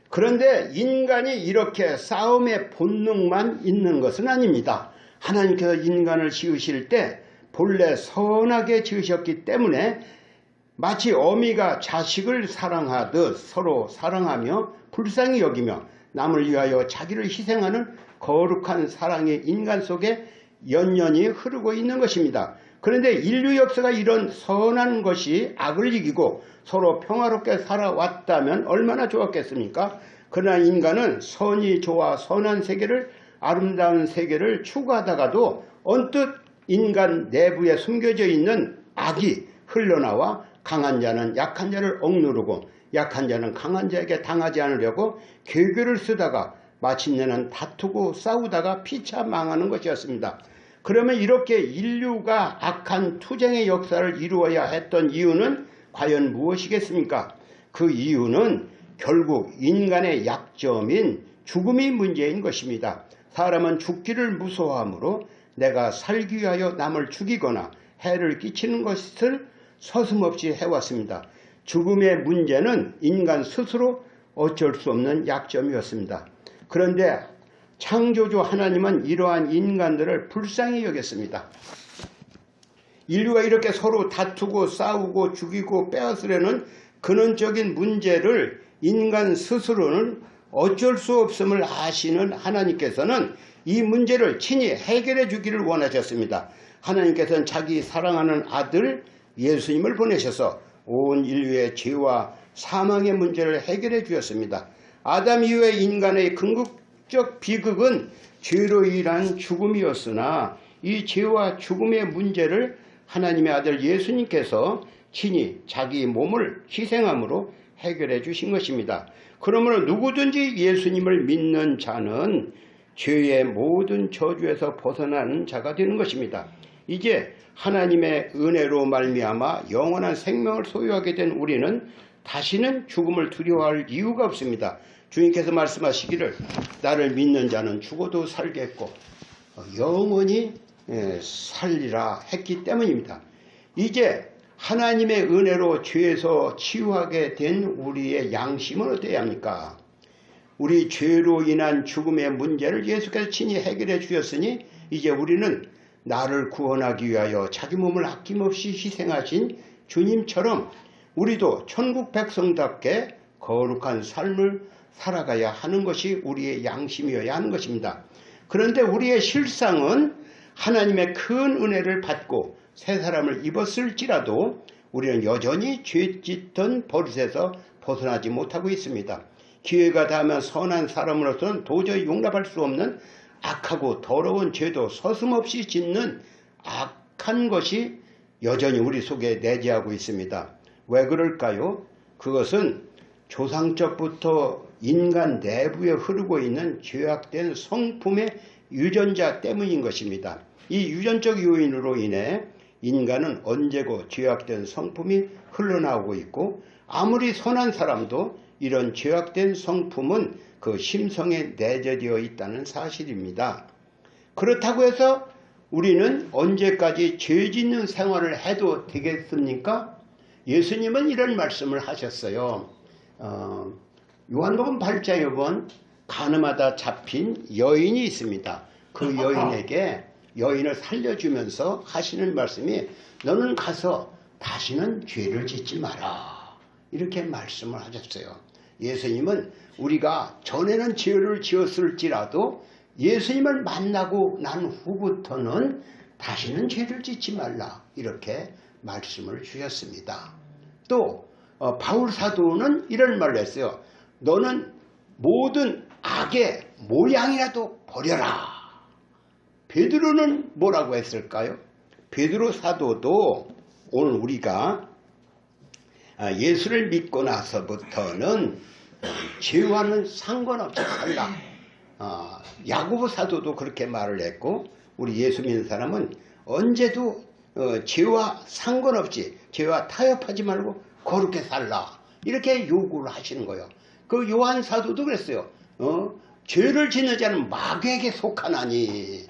그런데 인간이 이렇게 싸움의 본능만 있는 것은 아닙니다. 하나님께서 인간을 지으실 때 본래 선하게 지으셨기 때문에 마치 어미가 자식을 사랑하듯 서로 사랑하며 불쌍히 여기며 남을 위하여 자기를 희생하는 거룩한 사랑이 인간 속에 연연히 흐르고 있는 것입니다. 그런데 인류 역사가 이런 선한 것이 악을 이기고 서로 평화롭게 살아왔다면 얼마나 좋았겠습니까? 그러나 인간은 선이 좋아 선한 세계를, 아름다운 세계를 추구하다가도 언뜻 인간 내부에 숨겨져 있는 악이 흘러나와 강한 자는 약한 자를 억누르고 약한 자는 강한 자에게 당하지 않으려고 계교를 쓰다가 마침내는 다투고 싸우다가 피차 망하는 것이었습니다. 그러면 이렇게 인류가 악한 투쟁의 역사를 이루어야 했던 이유는 과연 무엇이겠습니까? 그 이유는 결국 인간의 약점인 죽음이 문제인 것입니다. 사람은 죽기를 무서워하므로 내가 살기 위하여 남을 죽이거나 해를 끼치는 것을 서슴없이 해왔습니다. 죽음의 문제는 인간 스스로 어쩔 수 없는 약점이었습니다. 그런데 창조주 하나님은 이러한 인간들을 불쌍히 여겼습니다. 인류가 이렇게 서로 다투고 싸우고 죽이고 빼앗으려는 근원적인 문제를 인간 스스로는 어쩔 수 없음을 아시는 하나님께서는 이 문제를 친히 해결해 주기를 원하셨습니다. 하나님께서는 자기 사랑하는 아들 예수님을 보내셔서 온 인류의 죄와 사망의 문제를 해결해 주었습니다. 아담 이후의 인간의 궁극적 비극은 죄로 인한 죽음이었으나 이 죄와 죽음의 문제를 하나님의 아들 예수님께서 친히 자기 몸을 희생함으로 해결해 주신 것입니다. 그러므로 누구든지 예수님을 믿는 자는 죄의 모든 저주에서 벗어나는 자가 되는 것입니다. 이제 하나님의 은혜로 말미암아 영원한 생명을 소유하게 된 우리는 다시는 죽음을 두려워할 이유가 없습니다. 주님께서 말씀하시기를 나를 믿는 자는 죽어도 살겠고 영원히 살리라 했기 때문입니다. 이제 하나님의 은혜로 죄에서 치유하게 된 우리의 양심은 어때야 합니까? 우리 죄로 인한 죽음의 문제를 예수께서 친히 해결해 주셨으니 이제 우리는 나를 구원하기 위하여 자기 몸을 아낌없이 희생하신 주님처럼 우리도 천국 백성답게 거룩한 삶을 살아가야 하는 것이 우리의 양심이어야 하는 것입니다. 그런데 우리의 실상은 하나님의 큰 은혜를 받고 새 사람을 입었을지라도 우리는 여전히 죄 짓던 버릇에서 벗어나지 못하고 있습니다. 기회가 닿으면 선한 사람으로서는 도저히 용납할 수 없는 악하고 더러운 죄도 서슴없이 짓는 악한 것이 여전히 우리 속에 내재하고 있습니다. 왜 그럴까요? 그것은 조상적부터 인간 내부에 흐르고 있는 죄악된 성품의 유전자 때문인 것입니다. 이 유전적 요인으로 인해 인간은 언제고 죄악된 성품이 흘러나오고 있고 아무리 선한 사람도 이런 죄악된 성품은 그 심성에 내재되어 있다는 사실입니다. 그렇다고 해서 우리는 언제까지 죄 짓는 생활을 해도 되겠습니까? 예수님은 이런 말씀을 하셨어요. 요한복음 8장에 보면 가늠하다 잡힌 여인이 있습니다. 그 여인에게 여인을 살려주면서 하시는 말씀이 너는 가서 다시는 죄를 짓지 마라. 이렇게 말씀을 하셨어요. 예수님은 우리가 전에는 죄를 지었을지라도 예수님을 만나고 난 후부터는 다시는 죄를 짓지 말라. 이렇게 말씀을 주셨습니다. 또 바울 사도는 이런 말을 했어요. 너는 모든 악의 모양이라도 버려라. 베드로는 뭐라고 했을까요? 베드로 사도도 오늘 우리가 예수를 믿고 나서부터는 죄와는 상관없이 살라. 야고보 사도도 그렇게 말을 했고 우리 예수 믿는 사람은 언제도 죄와 상관없이 죄와 타협하지 말고 거룩하게 살라. 이렇게 요구를 하시는 거예요. 그 요한 사도도 그랬어요. 죄를 짓는 자는 마귀에게 속하나니.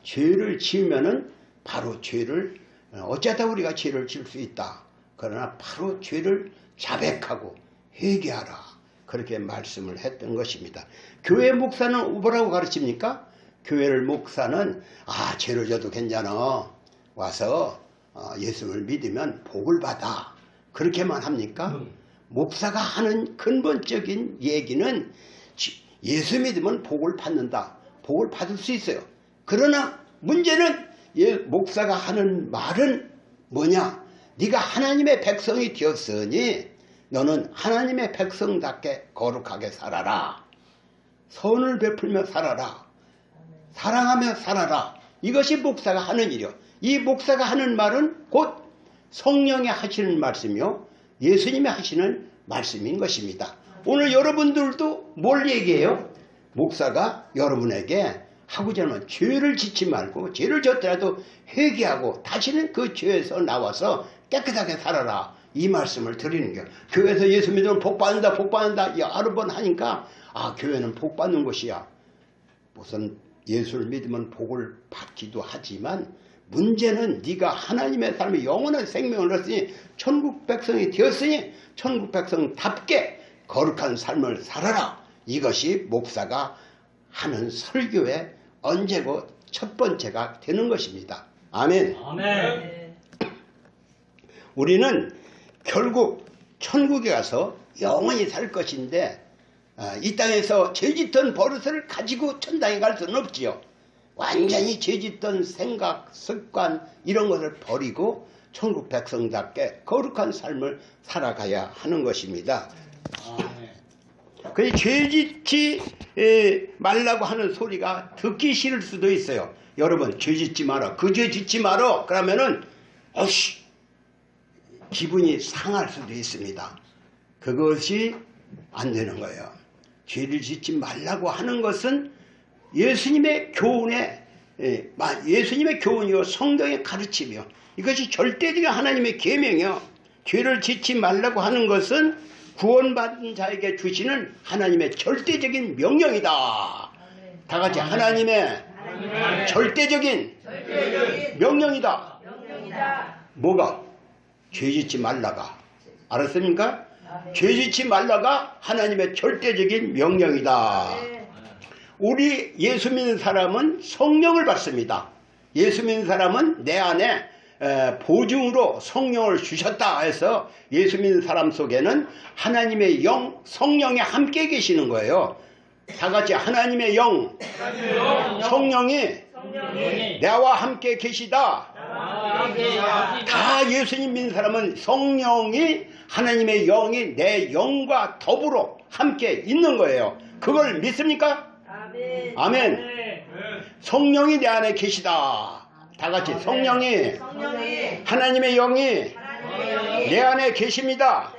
죄를 지으면은 바로 죄를 어쩌다 우리가 죄를 지을 수 있다. 그러나 바로 죄를 자백하고 회개하라. 그렇게 말씀을 했던 것입니다. 교회 목사는 뭐라고 가르칩니까? 교회를 목사는 죄를 져도 괜찮아. 와서 예수를 믿으면 복을 받아. 그렇게만 합니까? 목사가 하는 근본적인 얘기는 예수 믿으면 복을 받는다. 복을 받을 수 있어요. 그러나 문제는 목사가 하는 말은 뭐냐? 네가 하나님의 백성이 되었으니 너는 하나님의 백성답게 거룩하게 살아라. 선을 베풀며 살아라. 사랑하며 살아라. 이것이 목사가 하는 일이요. 이 목사가 하는 말은 곧 성령이 하시는 말씀이요, 예수님이 하시는 말씀인 것입니다. 오늘 여러분들도 뭘 얘기해요? 목사가 여러분에게 하고자 하면 죄를 짓지 말고, 죄를 졌더라도 회개하고 다시는 그 죄에서 나와서 깨끗하게 살아라, 이 말씀을 드리는 거예요. 교회에서 예수 믿으면 복받는다 복받는다 여러 번 하니까 교회는 복받는 곳이야. 무슨 예수를 믿으면 복을 받기도 하지만 문제는 네가 하나님의 삶에 영원한 생명을 얻으니 천국 백성이 되었으니 천국 백성답게 거룩한 삶을 살아라. 이것이 목사가 하는 설교의 언제고 첫 번째가 되는 것입니다. 아멘. 아멘. 우리는 결국 천국에 가서 영원히 살 것인데 이 땅에서 죄짓던 버릇을 가지고 천당에 갈 수는 없지요. 완전히 죄짓던 생각, 습관 이런 것을 버리고 천국 백성답게 거룩한 삶을 살아가야 하는 것입니다. 그 죄짓지 말라고 하는 소리가 듣기 싫을 수도 있어요. 여러분, 죄짓지 마라, 그 죄 짓지 마라 그러면은 기분이 상할 수도 있습니다. 그것이 안 되는 거예요. 죄를 짓지 말라고 하는 것은 예수님의 교훈이요, 성경의 가르침이요, 이것이 절대적인 하나님의 계명이요. 죄를 짓지 말라고 하는 것은 구원받은 자에게 주시는 하나님의 절대적인 명령이다. 다 같이 하나님의 절대적인 명령이다. 뭐가? 죄짓지 말라가. 알았습니까? 죄짓지 말라가 하나님의 절대적인 명령이다. 우리 예수 믿는 사람은 성령을 받습니다. 예수 믿는 사람은 내 안에 보증으로 성령을 주셨다 해서 예수 믿는 사람 속에는 하나님의 영, 성령이 함께 계시는 거예요. 다 같이 하나님의 영, 성령이 나와 함께 계시다. 다 예수님 믿는 사람은 성령이, 하나님의 영이 내 영과 더불어 함께 있는 거예요. 그걸 믿습니까? 아멘. 성령이 내 안에 계시다. 다 같이 성령이, 하나님의 영이 내 안에 계십니다.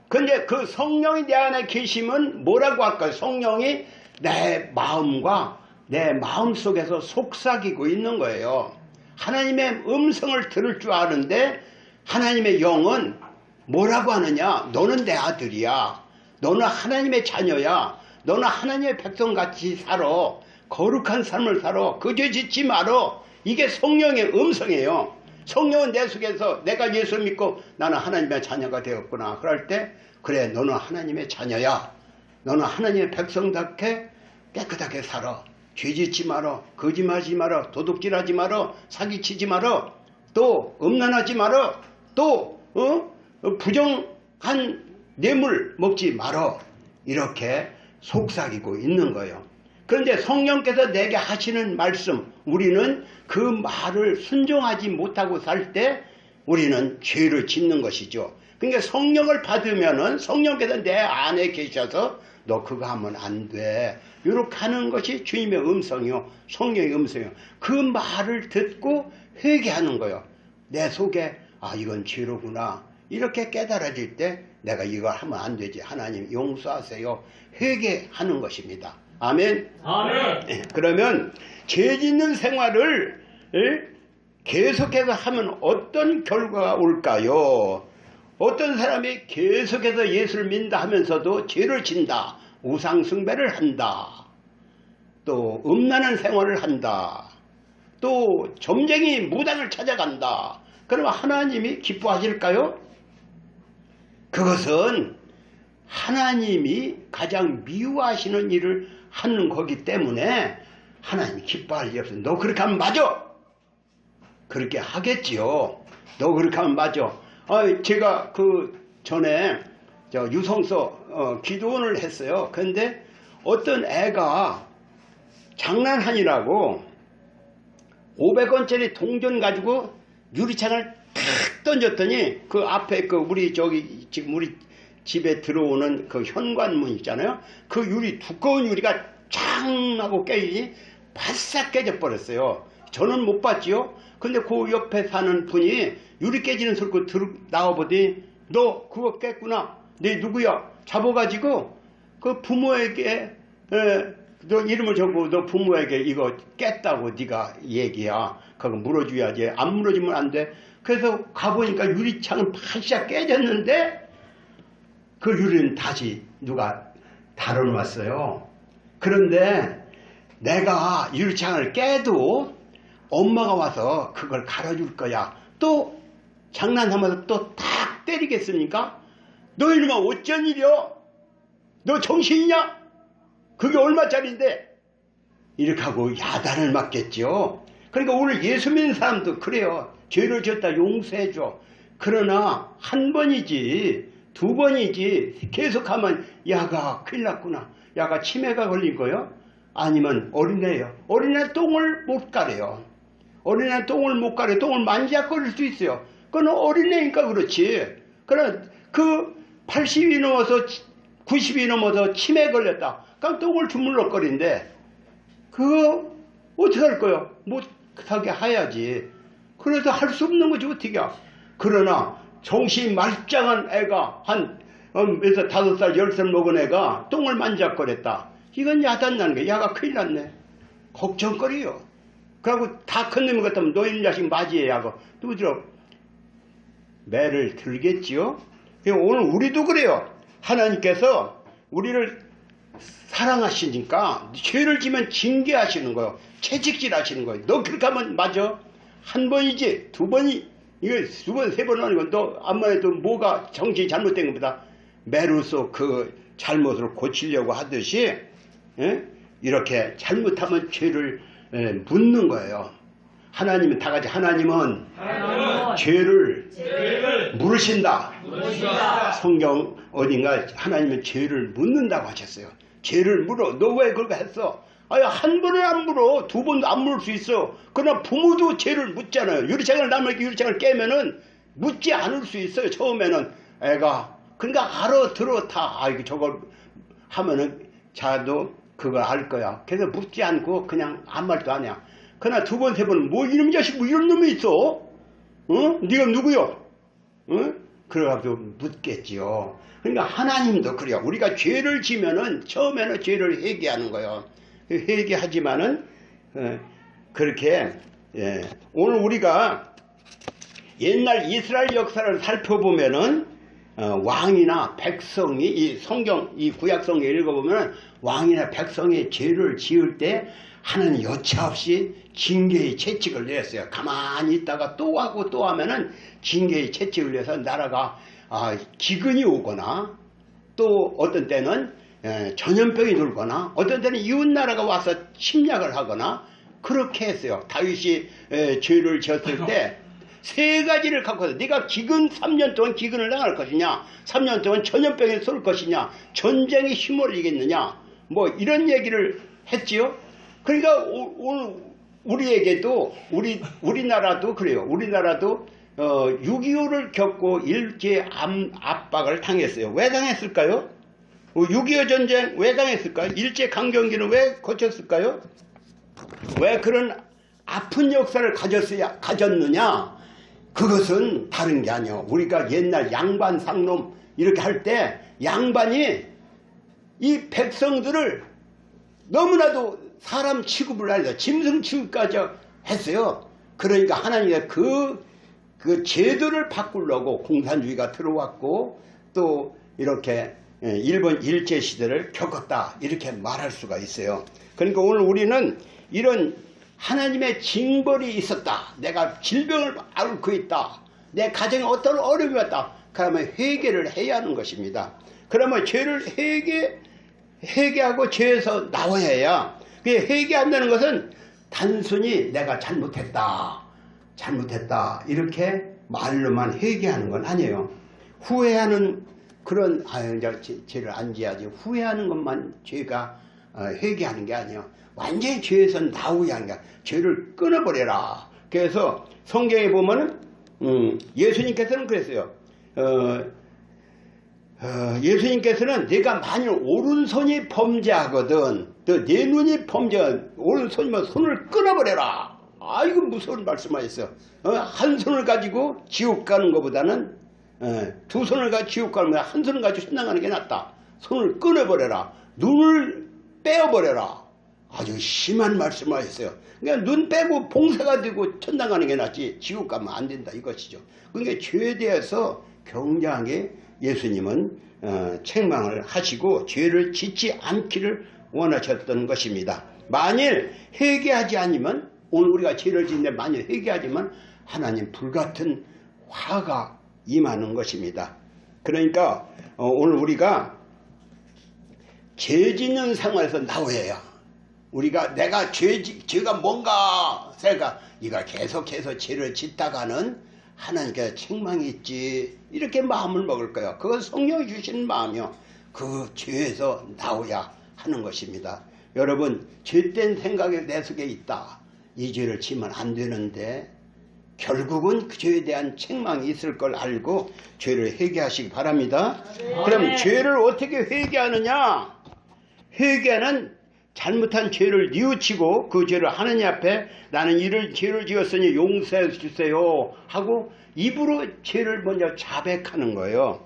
근데 그 성령이 내 안에 계시면 뭐라고 할까요? 성령이 내 마음과 내 마음속에서 속삭이고 있는 거예요. 하나님의 음성을 들을 줄 아는데 하나님의 영은 뭐라고 하느냐? 너는 내 아들이야. 너는 하나님의 자녀야. 너는 하나님의 백성같이 살아. 거룩한 삶을 살아. 그 죄 짓지 말어. 이게 성령의 음성이에요. 성령은 내 속에서 내가 예수 믿고 나는 하나님의 자녀가 되었구나. 그럴 때 그래, 너는 하나님의 자녀야. 너는 하나님의 백성답게 깨끗하게 살아. 죄짓지 말어. 거짓말하지 말어. 도둑질하지 말어. 사기치지 말어. 또 음란하지 말어. 또 부정한 뇌물 먹지 말어. 이렇게 속삭이고 있는 거예요. 그런데 성령께서 내게 하시는 말씀, 우리는 그 말을 순종하지 못하고 살 때 우리는 죄를 짓는 것이죠. 그러니까 성령을 받으면은 성령께서 내 안에 계셔서 너 그거 하면 안 돼, 이렇게 하는 것이 주님의 음성이요, 성령의 음성이요. 그 말을 듣고 회개하는 거예요. 내 속에 이건 죄로구나, 이렇게 깨달아질 때 내가 이걸 하면 안 되지, 하나님 용서하세요, 회개하는 것입니다. 아멘. 아멘. 그러면 죄 짓는 생활을 계속해서 하면 어떤 결과가 올까요? 어떤 사람이 계속해서 예수를 믿는다 하면서도 죄를 진다, 우상 숭배를 한다, 또 음란한 생활을 한다, 또 점쟁이 무당을 찾아간다. 그러면 하나님이 기뻐하실까요? 그것은 하나님이 가장 미워하시는 일을 하는 거기 때문에 하나님이 기뻐할 일 없어. 너 그렇게 하면 맞아. 그렇게 하겠지요. 너 그렇게 하면 맞아. 제가 그 전에 유성서 기도원을 했어요. 그런데 어떤 애가 장난하니라고 500원짜리 동전 가지고 유리창을 탁 던졌더니 그 앞에 지금 우리 집에 들어오는 그 현관문 있잖아요. 그 유리, 두꺼운 유리가 창 하고 깨지니 바싹 깨져 버렸어요. 저는 못 봤지요. 근데 그 옆에 사는 분이 유리 깨지는 소리 나와보더니 너 그거 깼구나. 네 누구야? 잡아가지고 그 부모에게 너 이름을 적고 너 부모에게 이거 깼다고 네가 얘기야. 그거 물어줘야지. 안 물어주면 안 돼. 그래서 가보니까 유리창은 바싹 깨졌는데 그 유리는 다시 누가 다뤄놨어요. 그런데 내가 유리창을 깨도 엄마가 와서 그걸 갈아줄 거야. 또 장난하면서 또 탁 때리겠습니까? 너 이놈아 어쩐 일이야? 너 정신이냐? 그게 얼마짜린데? 이렇게 하고 야단을 맞겠죠. 그러니까 오늘 예수 믿는 사람도 그래요. 죄를 지었다 용서해줘. 그러나 한 번이지 두 번이지 계속하면 야가 큰일 났구나. 야가 치매가 걸린 거요? 아니면 어린애요. 어린애 똥을 못 가려요. 어린애 똥을 못 가려. 똥을 만지작거릴 수 있어요. 그건 어린애니까 그렇지. 그러나 그 80이 넘어서 90이 넘어서 치매 걸렸다. 그럼 똥을 주물럭거린데 그거 어떻게 할 거요? 못하게 해야지. 그래서 할 수 없는 거지 어떻게. 그러나 정신이 말짱한 애가 몇 살, 5살, 10살 먹은 애가 똥을 만작거렸다. 이건 야단나는 거야. 야가 큰일 났네. 걱정거리요. 그리고 다 큰 놈이 같으면 너 이런 자식 맞이해야 하고 두드려 매를 들겠지요. 오늘 우리도 그래요. 하나님께서 우리를 사랑하시니까 죄를 지면 징계하시는 거예요. 채찍질 하시는 거예요. 너 그렇게 하면 맞아. 한 번이지 두 번이 이거 두 번, 세 번 아니고 너 암만 해도 뭐가 정신이 잘못된 것보다 매로서 그 잘못을 고치려고 하듯이 이렇게 잘못하면 죄를 묻는 거예요. 하나님은 다 같이 하나님은 죄를 물으신다. 성경 어딘가 하나님은 죄를 묻는다고 하셨어요. 죄를 물어. 너 왜 그렇게 했어? 아니 한 번은 안 물어. 두 번도 안 물을 수 있어. 그러나 부모도 죄를 묻잖아요. 유리창을 남에게 유리창을 깨면은 묻지 않을 수 있어요. 처음에는 애가 그러니까 알아들어 다. 이거 저걸 하면은 자도 그걸 알 거야. 그래서 묻지 않고 그냥 아무 말도 안 해. 그러나 두 번, 세 번 뭐 이놈 자식 뭐 이런 놈이 있어? 네가 누구요? 그래가지고 묻겠지요. 그러니까 하나님도 그래요. 우리가 죄를 지면은 처음에는 죄를 회개하는 거예요. 회개하지만은 그렇게 오늘 우리가 옛날 이스라엘 역사를 살펴보면은 왕이나 백성이 이 성경 이 구약성경 읽어보면 왕이나 백성이 죄를 지을 때 하나님 여차없이 징계의 채찍을 내었어요. 가만히 있다가 또 하고 또 하면은 징계의 채찍을 내서 나라가 기근이 오거나 또 어떤 때는 전염병이 돌거나 어떤 때는 이웃나라가 와서 침략을 하거나 그렇게 했어요. 다윗이 죄를 지었을 때 세 가지를 갖고 와서 네가 기근 3년 동안 기근을 당할 것이냐 3년 동안 전염병에 쏠 것이냐 전쟁에 휘말리겠느냐 뭐 이런 얘기를 했지요. 그러니까 오늘 우리에게도 우리나라도 그래요. 우리나라도 6.25를 겪고 일제 압박을 당했어요. 왜 당했을까요? 6.25 전쟁 왜 당했을까요? 일제 강점기는 왜 거쳤을까요? 왜 그런 아픈 역사를 가졌느냐? 그것은 다른 게 아니에요. 우리가 옛날 양반 상놈 이렇게 할 때 양반이 이 백성들을 너무나도 사람 취급을 하려 짐승 취급까지 했어요. 그러니까 하나님이 그 제도를 바꾸려고 공산주의가 들어왔고 또 이렇게 일본 일제 시대를 겪었다 이렇게 말할 수가 있어요. 그러니까 오늘 우리는 이런 하나님의 징벌이 있었다. 내가 질병을 앓고 있다. 내 가정에 어떤 어려움이 왔다. 그러면 회개를 해야 하는 것입니다. 그러면 죄를 회개하고 죄에서 나와야 해요. 회개한다는 것은 단순히 내가 잘못했다 이렇게 말로만 회개하는 건 아니에요. 후회하는 그런 이제 죄를 안 지어야지 후회하는 것만 죄가 회개하는 게 아니에요. 완전히 죄에서 나오게 하는 게 죄를 끊어버려라. 그래서 성경에 보면은 예수님께서는 그랬어요. 예수님께서는 내가 만일 오른손이 범죄하거든 또 내 눈이 범죄하거든 오른손이면 손을 끊어버려라. 이거 무서운 말씀하셨어요. 한 손을 가지고 지옥 가는 것보다는 두 손을 가지고 지옥 가는 것보다 한 손을 가지고 신당 가는 게 낫다. 손을 끊어버려라. 눈을 빼어버려라. 아주 심한 말씀하셨어요. 그러니까 눈 빼고 봉사가 되고 천당 가는 게 낫지 지옥 가면 안 된다 이것이죠. 그러니까 죄에 대해서 굉장하게 예수님은 책망을 하시고 죄를 짓지 않기를 원하셨던 것입니다. 만일 회개하지 않으면 오늘 우리가 죄를 짓는데 만일 회개하지만 하나님 불같은 화가 임하는 것입니다. 그러니까 오늘 우리가 죄 짓는 상황에서 나와야 해요. 우리가 내가 죄가 뭔가 생각 이가 계속해서 죄를 짓다가는 하나님께 책망이 있지 이렇게 마음을 먹을 거예요. 그건 성령이 주시는 마음이요. 그 죄에서 나오야 하는 것입니다. 여러분 죄된 생각이 내 속에 있다. 이 죄를 지면 안 되는데 결국은 그 죄에 대한 책망이 있을 걸 알고 죄를 회개하시기 바랍니다. 그럼 죄를 어떻게 회개하느냐? 회개는 잘못한 죄를 뉘우치고 그 죄를 하느님 앞에 나는 이를 죄를 지었으니 용서해 주세요 하고 입으로 죄를 먼저 자백하는 거예요.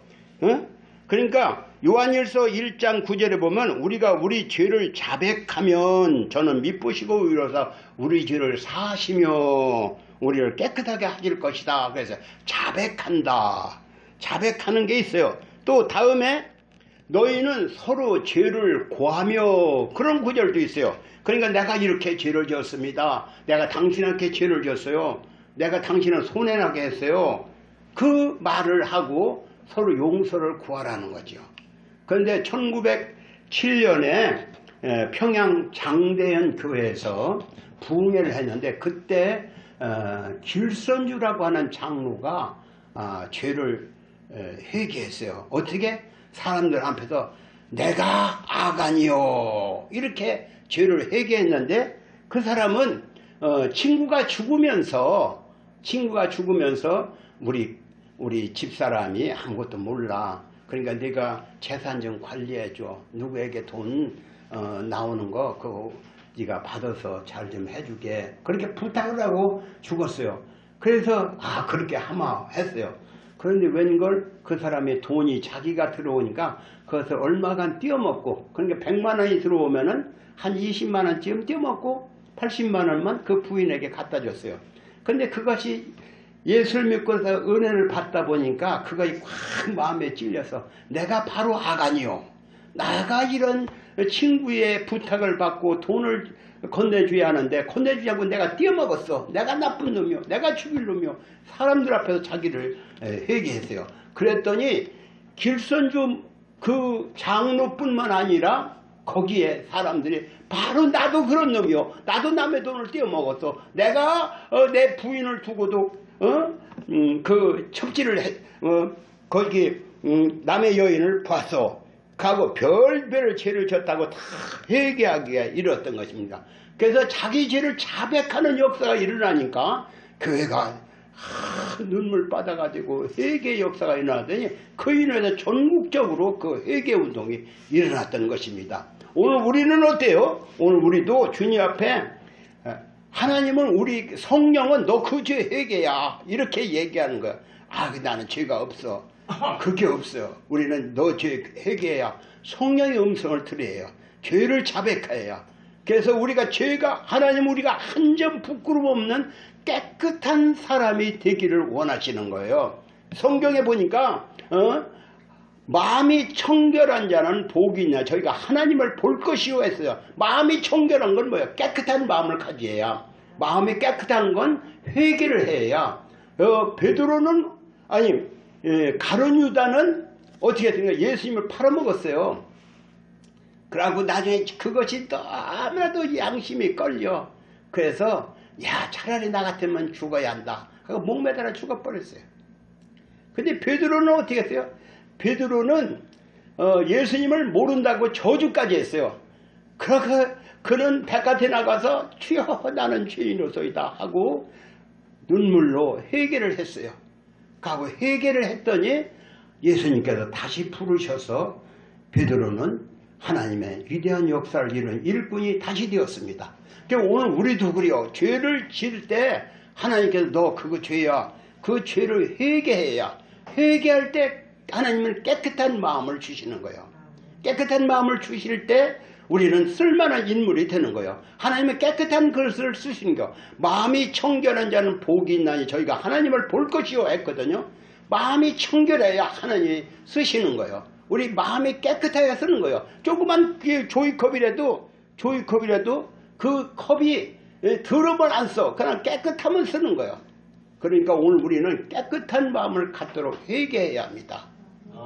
그러니까 요한일서 1장 9절에 보면 우리가 우리 죄를 자백하면 저는 미쁘시고 의로사 우리 죄를 사하시며 우리를 깨끗하게 하실 것이다. 그래서 자백한다. 자백하는 게 있어요. 또 다음에 너희는 서로 죄를 고하며 그런 구절도 있어요. 그러니까 내가 이렇게 죄를 지었습니다. 내가 당신한테 죄를 지었어요. 내가 당신을 손해나게 했어요. 그 말을 하고 서로 용서를 구하라는 거죠. 그런데 1907년에 평양 장대현 교회에서 부흥회를 했는데 그때 길선주라고 하는 장로가 죄를 회개했어요. 어떻게? 사람들 앞에서 내가 악아니요 이렇게 죄를 회개했는데 그 사람은 친구가 죽으면서 우리 집사람이 아무것도 몰라. 그러니까 네가 재산 좀 관리해줘. 누구에게 돈 나오는 거 그거 네가 받아서 잘 좀 해주게. 그렇게 부탁을 하고 죽었어요. 그래서 그렇게 하마 했어요. 그런데 웬걸 그 사람의 돈이 자기가 들어오니까 그것을 얼마간 띄어먹고 그러니까 100만 원이 들어오면은 한 20만 원쯤 띄어먹고 80만 원만 그 부인에게 갖다 줬어요. 근데 그것이 예수를 믿고서 은혜를 받다 보니까 그것이 확 마음에 찔려서 내가 바로 악아니요. 나가 이런 친구의 부탁을 받고 돈을 건네줘야 하는데 건네주지 않고 내가 띄어먹었어. 내가 나쁜 놈이요. 내가 죽일 놈이요. 사람들 앞에서 자기를 회개했어요. 그랬더니 길선주 그 장로뿐만 아니라 거기에 사람들이 바로 나도 그런 놈이요. 나도 남의 돈을 띄어먹었어. 내가 내 부인을 두고도 그 첩지를 거기 남의 여인을 봤어. 가고 별별 죄를 졌다고 다 회개하기에 이르렀던 것입니다. 그래서 자기 죄를 자백하는 역사가 일어나니까 교회가 눈물 받아가지고 회개 역사가 일어나더니 그 인해서 전국적으로 그 회개 운동이 일어났던 것입니다. 오늘 우리는 어때요? 오늘 우리도 주님 앞에 하나님은 우리 성령은 너 그 죄 회개야 이렇게 얘기하는 거야. 나는 죄가 없어. 그게 없어요. 우리는 너 죄 회개해야 성령의 음성을 들어야 죄를 자백해야. 그래서 우리가 죄가 하나님 우리가 한 점 부끄럼 없는 깨끗한 사람이 되기를 원하시는 거예요. 성경에 보니까 마음이 청결한 자는 복이 있냐. 저희가 하나님을 볼 것이요 했어요. 마음이 청결한 건 뭐예요? 깨끗한 마음을 가져야. 마음이 깨끗한 건 회개를 해야. 베드로는 가룟 유다는 어떻게 했습니까? 예수님을 팔아먹었어요. 그러고 나중에 그것이 너무나도 양심이 끌려. 그래서 야, 차라리 나 같으면 죽어야 한다. 그래서 목매달아 죽어버렸어요. 근데 베드로는 어떻게 했어요? 베드로는 예수님을 모른다고 저주까지 했어요. 그러고 그는 바깥에 나가서 주여 나는 죄인으로소이다 하고 눈물로 회개를 했어요. 하고 회개를 했더니 예수님께서 다시 부르셔서 베드로는 하나님의 위대한 역사를 이룬 일꾼이 다시 되었습니다. 그러니까 오늘 우리도 그래요. 죄를 지을 때 하나님께서 너 그거 죄야. 그 죄를 회개해야. 회개할 때 하나님은 깨끗한 마음을 주시는 거예요. 깨끗한 마음을 주실 때 우리는 쓸만한 인물이 되는 거예요. 하나님은 깨끗한 글을 쓰시는 거예요. 마음이 청결한 자는 복이 있나니 저희가 하나님을 볼 것이요 했거든요. 마음이 청결해야 하나님이 쓰시는 거예요. 우리 마음이 깨끗해야 쓰는 거예요. 조그만 조이컵이라도 그 컵이 더러면 안 써. 그냥 깨끗하면 쓰는 거예요. 그러니까 오늘 우리는 깨끗한 마음을 갖도록 회개해야 합니다.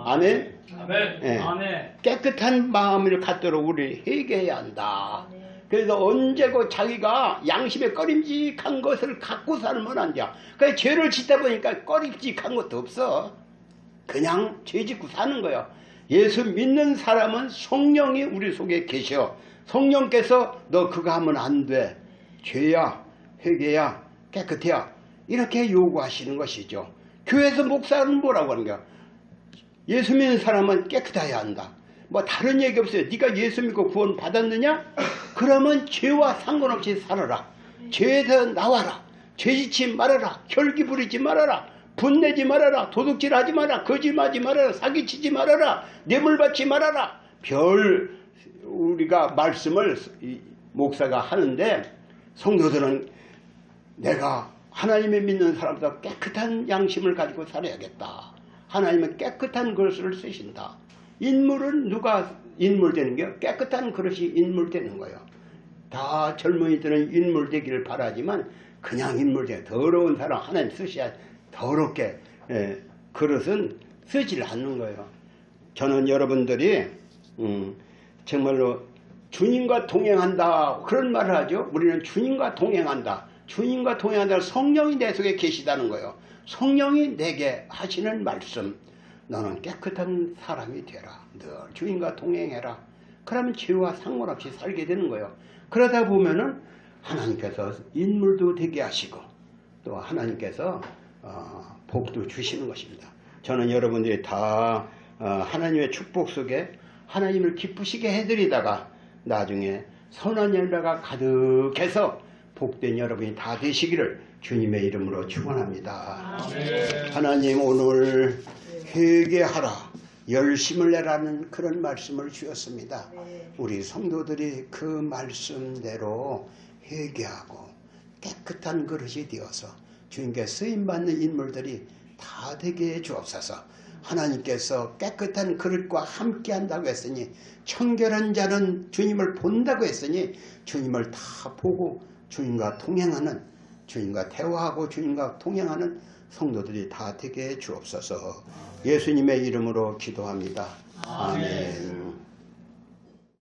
아멘. 아멘. 네. 아멘. 깨끗한 마음을 갖도록 우리 회개해야 한다. 그래서 언제고 자기가 양심에 꺼림직한 것을 갖고 살면 안 돼. 그래서 죄를 짓다 보니까 꺼림직한 것도 없어. 그냥 죄 짓고 사는 거예요. 예수 믿는 사람은 성령이 우리 속에 계셔. 성령께서 너 그거 하면 안 돼. 죄야, 회개야, 깨끗해야. 이렇게 요구하시는 것이죠. 교회에서 목사는 뭐라고 하는 거야? 예수 믿는 사람은 깨끗해야 한다. 뭐 다른 얘기 없어요. 네가 예수 믿고 구원 받았느냐? 그러면 죄와 상관없이 살아라. 죄에서 나와라. 죄짓지 말아라. 혈기 부리지 말아라. 분내지 말아라. 도둑질하지 말아라. 거짓말하지 말아라. 사기치지 말아라. 뇌물 받지 말아라. 우리가 말씀을 목사가 하는데 성도들은 내가 하나님을 믿는 사람보다 깨끗한 양심을 가지고 살아야겠다. 하나님은 깨끗한 그릇을 쓰신다. 인물은 누가 인물되는 거예요? 깨끗한 그릇이 인물되는 거예요. 다 젊은이들은 인물되기를 바라지만 그냥 인물되게 더러운 사람 하나님 쓰셔야 더럽게 그릇은 쓰질 않는 거예요. 저는 여러분들이 정말로 주님과 동행한다 그런 말을 하죠. 우리는 주님과 동행한다. 주님과 동행한다. 성령이 내 속에 계시다는 거예요. 성령이 내게 하시는 말씀. 너는 깨끗한 사람이 되라. 늘 주님과 동행해라. 그러면 죄와 상관없이 살게 되는 거예요. 그러다 보면은 하나님께서 인물도 되게 하시고 또 하나님께서 복도 주시는 것입니다. 저는 여러분들이 다 하나님의 축복 속에 하나님을 기쁘시게 해드리다가 나중에 선한 열매가 가득해서 복된 여러분이 다 되시기를 주님의 이름으로 축원합니다. 하나님 오늘 회개하라 열심을 내라는 그런 말씀을 주셨습니다. 우리 성도들이 그 말씀대로 회개하고 깨끗한 그릇이 되어서 주님께 쓰임받는 인물들이 다 되게 해 주옵소서. 하나님께서 깨끗한 그릇과 함께 한다고 했으니 청결한 자는 주님을 본다고 했으니 주님을 다 보고 주님과 동행하는, 주님과 대화하고 주님과 동행하는 성도들이 다 되게 해 주옵소서. 예수님의 이름으로 기도합니다. 아멘.